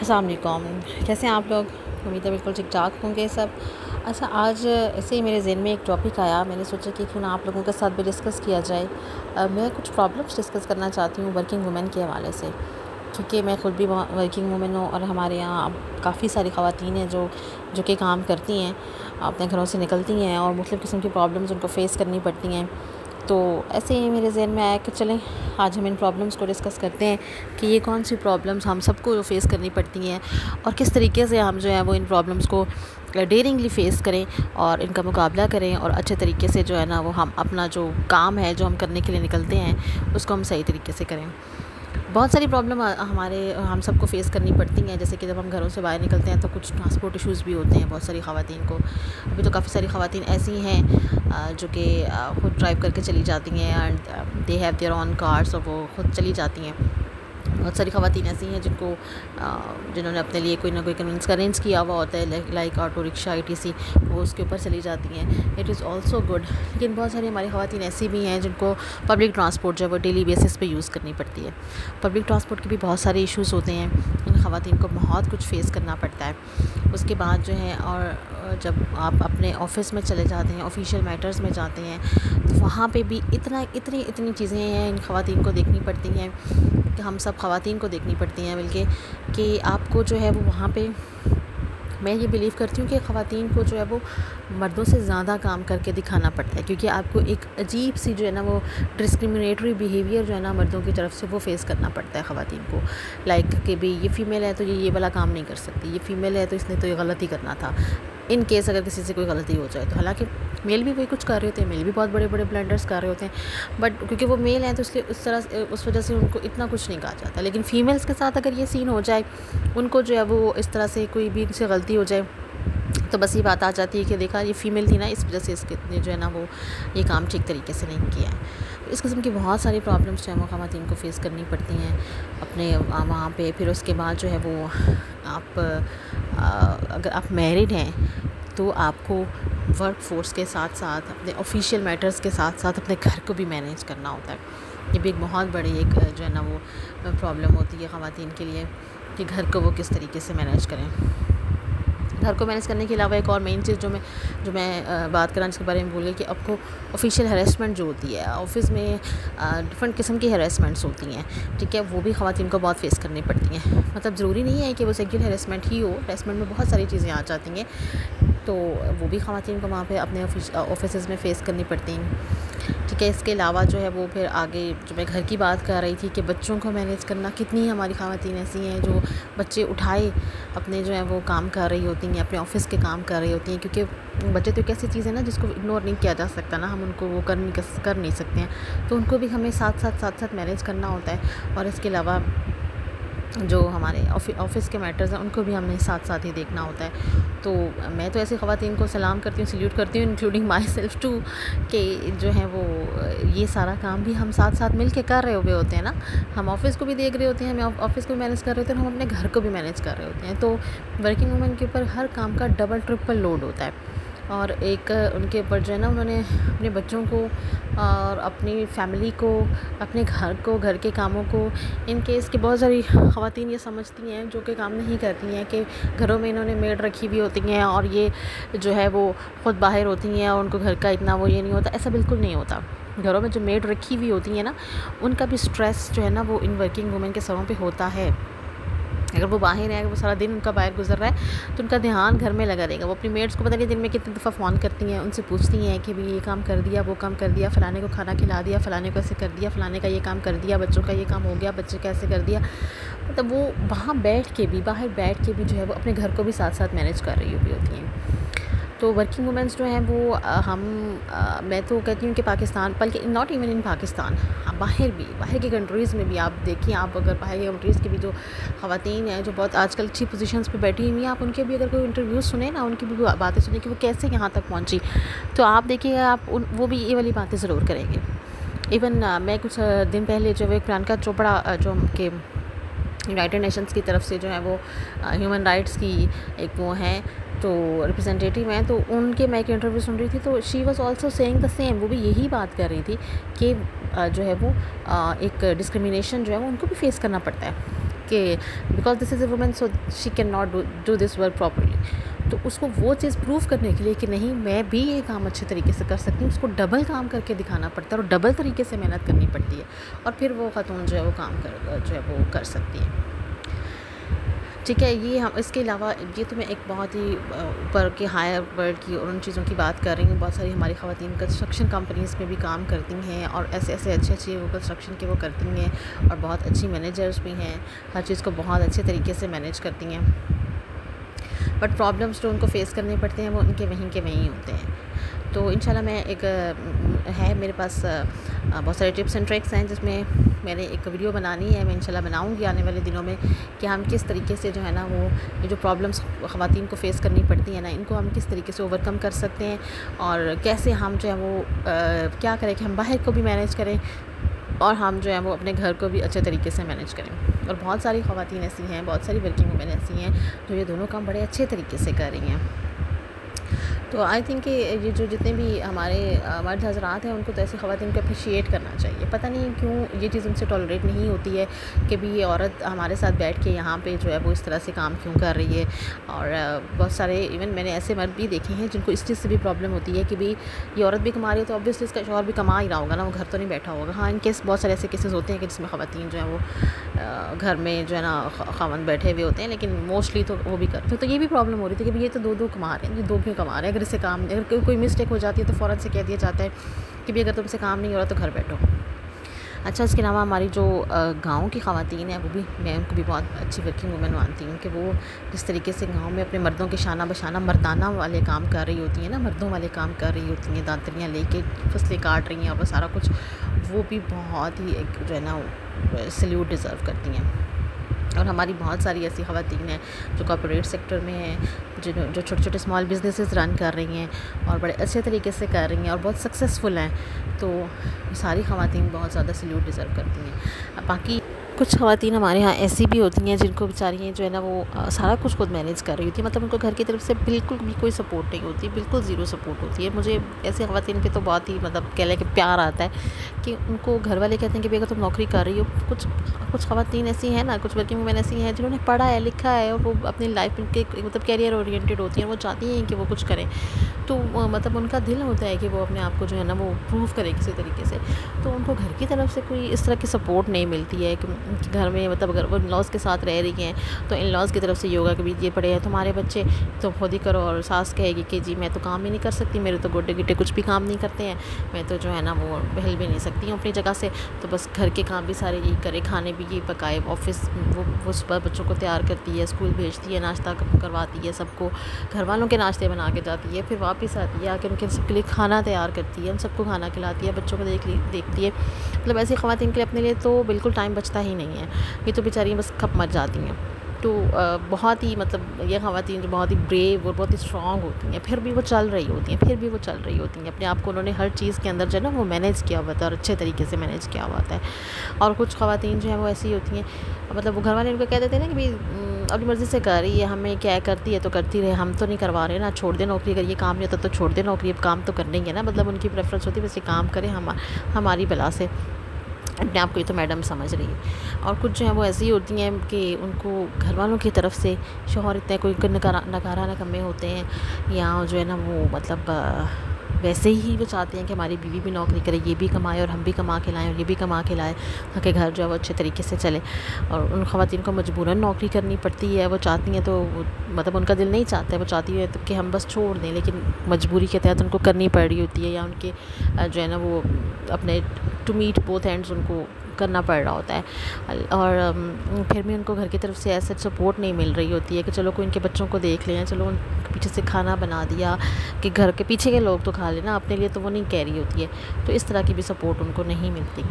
अस्सलाम वालेकुम। कैसे हैं आप लोग? उम्मीद है बिल्कुल ठीक ठाक होंगे सब। अच्छा, आज ऐसे ही मेरे ज़हन में एक टॉपिक आया, मैंने सोचा कि क्यों ना आप लोगों के साथ भी डिस्कस किया जाए। मैं कुछ प्रॉब्लम्स डिस्कस करना चाहती हूँ वर्किंग वुमेन के हवाले से, क्योंकि मैं ख़ुद भी वर्किंग वुमेन हूँ और हमारे यहाँ अब काफ़ी सारी ख़वातीन हैं जो कि काम करती हैं, अपने घरों से निकलती हैं और मुख्तलिफ़ किस्म की प्रॉब्लम्स उनको फ़ेस करनी पड़ती हैं। तो ऐसे ही मेरे ज़हन में आया कि चलें आज हम इन प्रॉब्लम्स को डिस्कस करते हैं कि ये कौन सी प्रॉब्लम्स हम सबको फ़ेस करनी पड़ती हैं और किस तरीके से हम जो है वो इन प्रॉब्लम्स को डेयरिंगली फ़ेस करें और इनका मुकाबला करें और अच्छे तरीके से जो है ना वो हम अपना जो काम है जो हम करने के लिए निकलते हैं उसको हम सही तरीके से करें। बहुत सारी प्रॉब्लम हम सबको फ़ेस करनी पड़ती हैं, जैसे कि जब हम घरों से बाहर निकलते हैं तो कुछ ट्रांसपोर्ट इश्यूज़ भी होते हैं बहुत सारी ख़वातीन को। अभी तो काफ़ी सारी ख़वातीन ऐसी हैं जो कि ख़ुद ड्राइव करके चली जाती हैं and they have their own cars और वो ख़ुद चली जाती हैं। बहुत सारी ख़वातीन ऐसी हैं जिन्होंने अपने लिए कोई ना कोई कन्वेंस का अरेंज किया हुआ होता है, लाइक ऑटो रिक्शा ETC, वो उसके ऊपर चली जाती हैं। It is also good. लेकिन बहुत सारी हमारी ख़वातीन ऐसी भी हैं जिनको पब्लिक ट्रांसपोर्ट जो है वो डेली बेसिस पे यूज़ करनी पड़ती है। पब्लिक ट्रांसपोर्ट के भी बहुत सारे इश्यूज़ होते हैं, इन ख़वातीन को बहुत कुछ फ़ेस करना पड़ता है। उसके बाद जो है और जब आप अपने ऑफ़िस में चले जाते हैं, ऑफिशियल मैटर्स में जाते हैं, तो वहाँ पे भी इतनी चीज़ें हैं इन ख़वातीन को देखनी पड़ती हैं कि हम सब ख़वातीन को देखनी पड़ती हैं बल्कि कि आपको जो है वो वहाँ पे, मैं ये बिलीव करती हूँ कि ख़वातीन को जो है वो मर्दों से ज़्यादा काम करके दिखाना पड़ता है, क्योंकि आपको एक अजीब सी जो है ना वो डिस्क्रिमिनेटरी बिहेवियर जो है ना मर्दों की तरफ से वो फ़ेस करना पड़ता है ख़वातीन को। लाइक कि भाई ये फ़ीमेल है तो ये वाला काम नहीं कर सकती, ये फ़ीमेल है तो इसने तो ये गलती करना था, इन केस अगर किसी से कोई गलती हो जाए तो। हालांकि मेल भी वही कुछ कर रहे होते हैं, मेल भी बहुत बड़े बड़े ब्लंडर्स कर रहे होते हैं, बट क्योंकि वो मेल हैं तो उसके उस वजह से उनको इतना कुछ नहीं कहा जाता। लेकिन फ़ीमेल्स के साथ अगर ये सीन हो जाए, उनको जो है वो इस तरह से कोई भी से गलती हो जाए तो बस ये बात आ जाती है कि देखा ये फ़ीमेल थी ना, इस वजह से इसके जो है ना वो ये काम ठीक तरीके से नहीं किया है। तो इस किस्म की बहुत सारी प्रॉब्लम्स जो है वो ख़वातीन को फ़ेस करनी पड़ती हैं अपने वहाँ पे। फिर उसके बाद जो है वो अगर आप मैरिड हैं तो आपको वर्क फोर्स के साथ साथ अपने ऑफिशियल मैटर्स के साथ साथ अपने घर को भी मैनेज करना होता है। ये भी एक बहुत बड़ी एक जो है ना वो प्रॉब्लम होती है ख़वातीन के लिए कि घर को वो किस तरीके से मैनेज करें। घर को मैनेज करने के अलावा एक और मेन चीज़ जो मैं बात करना जिसके बारे में भूल गई कि आपको ऑफिशियल हैरेसमेंट जो होती है ऑफ़िस में, डिफरेंट किस्म की हैरेसमेंट्स होती हैं, ठीक है, वो भी ख़वातीन को बहुत फेस करनी पड़ती हैं। मतलब ज़रूरी नहीं है कि वो सेक्सुअल हैरेसमेंट ही हो, हैरेसमेंट में बहुत सारी चीज़ें आ जाती हैं, तो वो भी ख़वातीन को वहाँ पे अपने ऑफिस में फ़ेस करनी पड़ती हैं, ठीक है। इसके अलावा जो है वो फिर आगे जो मैं घर की बात कर रही थी कि बच्चों को मैनेज करना, कितनी हमारी ख़वातीन ऐसी हैं जो बच्चे उठाए अपने जो है वो काम कर रही होती हैं, अपने ऑफ़िस के काम कर रही होती हैं, क्योंकि बच्चे तो एक ऐसी चीज़ है ना जिसको इग्नोर नहीं किया जा सकता ना, हम उनको वो कर नहीं सकते हैं, तो उनको भी हमें साथ मैनेज करना होता है। और इसके अलावा जो हमारे ऑफ़िस के मैटर्स हैं उनको भी हमें साथ ही देखना होता है। तो मैं तो ऐसी ख़वातीन को सलाम करती हूँ, सल्यूट करती हूँ, इंक्लूडिंग माई सेल्फ़ टू, कि जो है वो ये सारा काम भी हम साथ मिल के कर रहे हुए होते हैं ना। हम ऑफ़िस को भी देख रहे होते हैं, हम ऑफ़िस को भी मैनेज कर रहे होते हैं, हम अपने घर को भी मैनेज कर रहे होते हैं। तो वर्किंग वूमेन के ऊपर हर काम का डबल ट्रिपल लोड होता है। और एक उनके ऊपर जो है ना उन्होंने अपने बच्चों को और अपनी फैमिली को, अपने घर को, घर के कामों को, इन केस की बहुत सारी ख़वातीन ये समझती हैं जो कि काम नहीं करती हैं कि घरों में इन्होंने मेड रखी हुई होती हैं और ये जो है वो ख़ुद बाहर होती हैं और उनको घर का इतना वो ये नहीं होता। ऐसा बिल्कुल नहीं होता। घरों में जो मेड रखी हुई होती हैं ना, उनका भी स्ट्रेस जो है ना वो इन वर्किंग वूमेन के सरों पे होता है। अगर वो बाहर है, अगर वो सारा दिन उनका बाहर गुजर रहा है तो उनका ध्यान घर में लगा रहेगा। वो अपनी मेड्स को पता नहीं दिन में कितनी दफ़ा फ़ोन करती हैं, उनसे पूछती हैं कि भाई ये काम कर दिया, वो काम कर दिया, फ़लाने को खाना खिला दिया, फ़लाने को ऐसे कर दिया, फ़लाने का ये काम कर दिया, बच्चों का ये काम हो गया, बच्चे का ऐसे कर दिया। मतलब वो वहाँ बैठ के भी, बाहर बैठ के भी जो है वो अपने घर को भी साथ मैनेज कर रही हुई होती हैं। तो वर्किंग वूमेंस जो हैं वो मैं तो कहती हूँ कि पाकिस्तान, बल्कि नॉट इवन इन पाकिस्तान, बाहर की कंट्रीज़ में भी आप देखिए, आप अगर बाहर की कंट्रीज़ की भी जो ख़वातीन हैं जो बहुत आजकल अच्छी पोजीशंस पे बैठी हुई हैं, आप उनके भी अगर कोई इंटरव्यू सुने ना, उनकी भी बातें सुने कि वो कैसे यहाँ तक पहुँची, तो आप देखिएगा वो भी ये वाली बातें ज़रूर करेंगे। इवन मैं कुछ दिन पहले जो है प्रियंका चोपड़ा जो कि यूनाइटेड नेशंस की तरफ से जो है वो ह्यूमन राइट्स की एक वो हैं तो रिप्रेजेंटेटिव हैं, तो उनके मैं एक इंटरव्यू सुन रही थी, तो she was also saying the same. वो भी यही बात कर रही थी कि जो है वो एक डिस्क्रिमिनेशन जो है वो उनको भी फेस करना पड़ता है। कि because this is a women so she can not do this work properly. तो उसको वो चीज़ प्रूव करने के लिए कि नहीं मैं भी ये काम अच्छे तरीके से कर सकती हूँ, उसको डबल काम करके दिखाना पड़ता है और डबल तरीके से मेहनत करनी पड़ती है, और फिर वो ख़ातून जो है वो काम जो है वो कर सकती है। ठीक है, ये हम इसके अलावा ये तो मैं एक बहुत ही ऊपर के हायर वर्ल्ड की और उन चीज़ों की बात कर रही हूँ। बहुत सारी हमारी ख़वातीन कंस्ट्रक्शन कंपनीज़ में भी काम करती हैं और ऐसे ऐसे अच्छे वो कंस्ट्रक्शन के वो करती हैं और बहुत अच्छी मैनेजर्स भी हैं, हर चीज़ को बहुत अच्छे तरीके से मैनेज करती हैं। बट प्रॉब्लम्स जो उनको फ़ेस करने पड़ते हैं वो उनके वहीं के वहीं होते हैं। तो इंशाल्लाह मैं एक है मेरे पास बहुत सारे टिप्स एंड ट्रिक्स हैं जिसमें मैंने एक वीडियो बनानी है, मैं इंशाल्लाह बनाऊंगी आने वाले दिनों में, कि हम किस तरीके से जो है ना वो ये जो प्रॉब्लम्स ख़वातीन को फ़ेस करनी पड़ती है ना, इनको हम किस तरीके से ओवरकम कर सकते हैं और कैसे हम जो है वो क्या करें कि हम बाहर को भी मैनेज करें और हम जो है वो अपने घर को भी अच्छे तरीके से मैनेज करें। और बहुत सारी ख़वातीन ऐसी हैं, बहुत सारी वर्किंग वुमेन ऐसी हैं जो ये दोनों काम बड़े अच्छे तरीके से कर रही हैं। तो आई थिंक कि ये जो जितने भी हमारे मर्द हज़रात हैं उनको तो ऐसी ख़वातीन को अप्रिशिएट करना चाहिए। पता नहीं क्यों ये चीज़ उनसे टॉलरेट नहीं होती है कि भी ये औरत हमारे साथ बैठ के यहाँ पे जो है वो इस तरह से काम क्यों कर रही है। और बहुत सारे इवन मैंने ऐसे मर्द भी देखे हैं जिनको इस चीज़ से भी प्रॉब्लम होती है कि भी ये औरत भी कमा रही है तो ऑब्वियसली इसका शौहर भी कमा ही रहा होगा ना, वो घर तो नहीं बैठा होगा। हाँ, इन केस बहुत सारे ऐसे केसेस होते हैं कि जिसमें ख़वातीन जो है वो घर में जो है ना ख़ावंद बैठे हुए होते हैं, लेकिन मोस्टली तो वो भी करते हैं। तो ये भी प्रॉब्लम हो रही थी कि भी ये तो दो कमा रहे हैं, ये दो क्यों कमा रहे हैं। अगर इससे काम अगर कोई मिस्टेक हो जाती है तो फ़ौरन से कह दिया जाता है कि भी अगर तुमसे काम नहीं हो रहा तो घर बैठो। अच्छा, इसके अलावा हमारी जो गाँव की ख़वातीन हैं वो भी मैं उनको भी बहुत अच्छी वर्किंग वुमेन मानती हूँ कि वो जिस तरीके से गाँव में अपने मर्दों के शाना बशाना मर्दाना वाले काम कर रही होती हैं ना, मर्दों वाले काम कर रही होती हैं, दांतरियाँ लेके फसलें काट रही हैं और वो सारा कुछ, वो भी बहुत ही एक जो है ना सैल्यूट डिज़र्व करती हैं। और हमारी बहुत सारी ऐसी ख़वातीन हैं जो कॉर्पोरेट सेक्टर में हैं, जो छोटे छोटे स्मॉल बिजनेसेस रन कर रही हैं और बड़े अच्छे तरीके से कर रही हैं और बहुत सक्सेसफुल हैं। तो सारी ख़वातीन बहुत ज़्यादा सैल्यूट डिज़र्व करती हैं। बाकी कुछ ख़वातीन हमारे यहाँ ऐसी भी होती हैं जिनको बेचारियाँ जो है ना वो सारा कुछ खुद मैनेज कर रही होती है, मतलब उनको घर की तरफ से बिल्कुल भी कोई सपोर्ट नहीं होती, बिल्कुल ज़ीरो सपोर्ट होती है। मुझे ऐसी ख़वातीन पे तो बहुत ही मतलब कह लें कि प्यार आता है कि उनको घर वाले कहते हैं कि भाई अगर तुम नौकरी कर रही हो, कुछ ख़वातीन ऐसी हैं ना, कुछ वर्किंग वुमेन ऐसी हैं जिन्होंने पढ़ा है लिखा है और वो अपनी लाइफ के मतलब कैरियर ओरिएंटेड होती हैं, वो चाहती हैं कि वो कुछ करें। तो मतलब उनका दिल होता है कि वो अपने आप को जो है ना वो प्रूव करे किसी तरीके से, तो उनको घर की तरफ से कोई इस तरह की सपोर्ट नहीं मिलती है कि घर में मतलब अगर वो इन लॉज़ के साथ रह रही हैं तो इन लॉज़ की तरफ से योगा के भी ये पड़े हैं तुम्हारे बच्चे तो खुद ही करो, और सास कहेगी कि जी मैं तो काम ही नहीं कर सकती, मेरे तो गोटे गिटे कुछ भी काम नहीं करते हैं, मैं तो जो है ना वो बहल भी नहीं सकती हूँ अपनी जगह से, तो बस घर के काम भी सारे यही करे, खाने भी यही पकाए, ऑफिस वो सुबह बच्चों को तैयार करती है, स्कूल भेजती है, नाश्ता करवाती है, सबको घर वालों के नाश्ते बना के जाती है, फिर वापस आती है आकर उनके सबके लिए खाना तैयार करती है, उन सबको खाना खिलाती है, बच्चों को देखती है। मतलब ऐसी ख़वातीन के लिए अपने लिए तो बिल्कुल टाइम बचता ही नहीं है, ये तो बेचारियाँ बस खप मर जाती हैं। तो बहुत ही मतलब ये ख़वातीन जो बहुत ही ब्रेव और बहुत ही स्ट्रॉन्ग होती हैं, फिर भी वो चल रही होती हैं, अपने आप को उन्होंने हर चीज़ के अंदर जो है ना वो मैनेज किया हुआ था और अच्छे तरीके से मैनेज किया हुआ था। और कुछ ख़वातीन जो हैं वो ऐसी होती हैं, मतलब वो घर वाले उनको कह देते हैं ना कि भाई अपनी मर्ज़ी से कर रही है, हमें क्या करती है तो करती रहे, हम तो नहीं करवा रहे ना, छोड़ दे नौकरी, अगर ये काम नहीं होता तो छोड़ दे नौकरी, अब काम तो करना ही है ना, मतलब उनकी प्रेफरेंस होती है वैसे काम करें, हमारी भला से, अपने आप को ये तो मैडम समझ रही है। और कुछ जो है वो ऐसी होती हैं कि उनको घर वालों की तरफ से शौहर इतने कोई नकारा नकम्मे होते हैं, या जो है ना वो मतलब वैसे ही वो चाहते हैं कि हमारी बीवी भी नौकरी करे, ये भी कमाए और हम भी कमा के लाएँ और ये भी कमा के लाए, ताकि घर जो है वो अच्छे तरीके से चले। और उन ख़वातीन को मजबूरन नौकरी करनी पड़ती है, वो चाहती हैं तो मतलब उनका दिल नहीं चाहता है, वो चाहती है तो कि हम बस छोड़ दें, लेकिन मजबूरी के तहत उनको करनी पड़ रही होती है, या उनके जो है ना वो अपने टू मीट बोथ एंड्स उनको करना पड़ रहा होता है। और फिर भी उनको घर की तरफ से ऐसा सपोर्ट नहीं मिल रही होती है कि चलो कोई इनके बच्चों को देख लें, चलो उनके पीछे से खाना बना दिया कि घर के पीछे के लोग तो खा लेना, अपने लिए तो वो नहीं कह रही होती है। तो इस तरह की भी सपोर्ट उनको नहीं मिलती।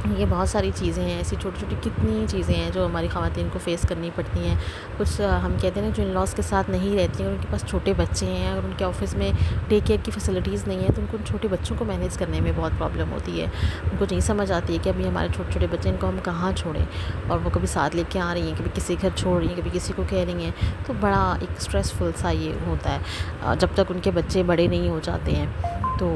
ये बहुत सारी चीज़ें हैं, ऐसी छोटी छोटी कितनी चीज़ें हैं जो हमारी ख़वातीन को फ़ेस करनी पड़ती हैं। कुछ हम कहते हैं ना जो इन लॉज़ के साथ नहीं रहती हैं और उनके पास छोटे बच्चे हैं और उनके ऑफिस में डे केयर की फैसिलिटीज़ नहीं है, तो उनको उन छोटे बच्चों को मैनेज करने में बहुत प्रॉब्लम होती है। उनको नहीं समझ आती है कि अभी हमारे छोटे छोटे बच्चे इनको हम कहाँ छोड़ें, और वो कभी साथ लेके आ रही हैं, कभी किसी घर छोड़ रही हैं, कभी किसी को कह रही हैं, तो बड़ा एक स्ट्रेसफुल सा ये होता है जब तक उनके बच्चे बड़े नहीं हो जाते हैं। तो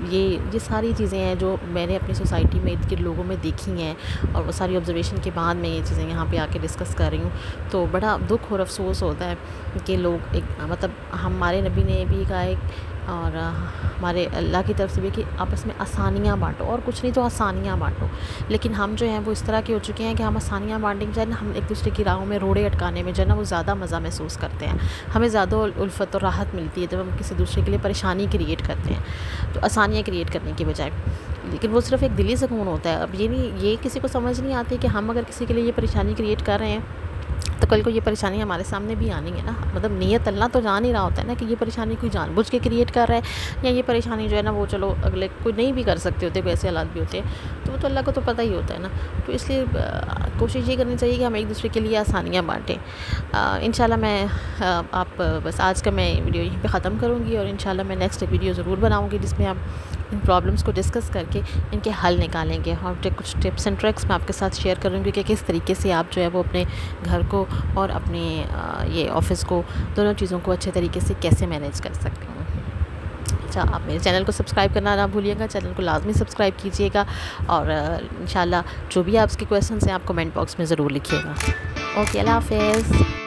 ये सारी चीज़ें हैं जो मैंने अपनी सोसाइटी में इनके लोगों में देखी हैं, और वो सारी ऑब्जर्वेशन के बाद मैं ये चीज़ें यहाँ पे आके डिस्कस कर रही हूँ। तो बड़ा दुख और अफसोस होता है कि लोग एक मतलब हमारे नबी ने भी कहा है और हमारे अल्लाह की तरफ से भी कि आपस में आसानियाँ बाँटो, और कुछ नहीं तो आसानियाँ बाँटो। लेकिन हम जो हैं वो इस तरह के हो चुके हैं कि हम आसानियाँ बाँटने के बजाय ना हम एक दूसरे की राहों में रोड़े अटकाने में जो है ना वो ज़्यादा मज़ा महसूस करते हैं। हमें ज़्यादा उल्फत और राहत मिलती है जब हम किसी दूसरे के लिए परेशानी क्रिएट करते हैं, तो आसानियाँ क्रिएट करने के बजाय। लेकिन वो सिर्फ़ एक दिली सुकून होता है। अब ये किसी को समझ नहीं आती कि हम अगर किसी के लिए ये परेशानी क्रिएट कर रहे हैं तो कल को ये परेशानी हमारे सामने भी आनी है ना। मतलब नीयत अल्लाह तो जान ही रहा होता है ना कि ये परेशानी कोई जानबूझ के क्रिएट कर रहा है, या ये परेशानी जो है ना वो चलो अगले कोई नहीं भी कर सकते होते, कोई ऐसे हालात भी होते हैं, तो वो तो अल्लाह को तो पता ही होता है ना। तो इसलिए कोशिश ये करनी चाहिए कि हम एक दूसरे के लिए आसानियाँ बाँटें। इंशाल्लाह मैं बस आज का मैं वीडियो यहीं पे ख़त्म करूँगी, और इंशाल्लाह मैं नेक्स्ट वीडियो ज़रूर बनाऊँगी जिसमें हम इन प्रॉब्लम्स को डिस्कस करके इनके हल निकालेंगे, और कुछ टिप्स एंड ट्रिक्स मैं आपके साथ शेयर करूँगी कि किस तरीके से आप जो है वो अपने घर को और अपने ये ऑफ़िस को, दोनों चीज़ों को अच्छे तरीके से कैसे मैनेज कर सकते हैं। अच्छा, आप मेरे चैनल को सब्सक्राइब करना ना भूलिएगा, चैनल को लाजमी सब्सक्राइब कीजिएगा, और इंशाल्लाह जो भी आपके क्वेश्चंस हैं आप कमेंट बॉक्स में ज़रूर लिखिएगा। ओके, अल्लाह हाफ़िज़।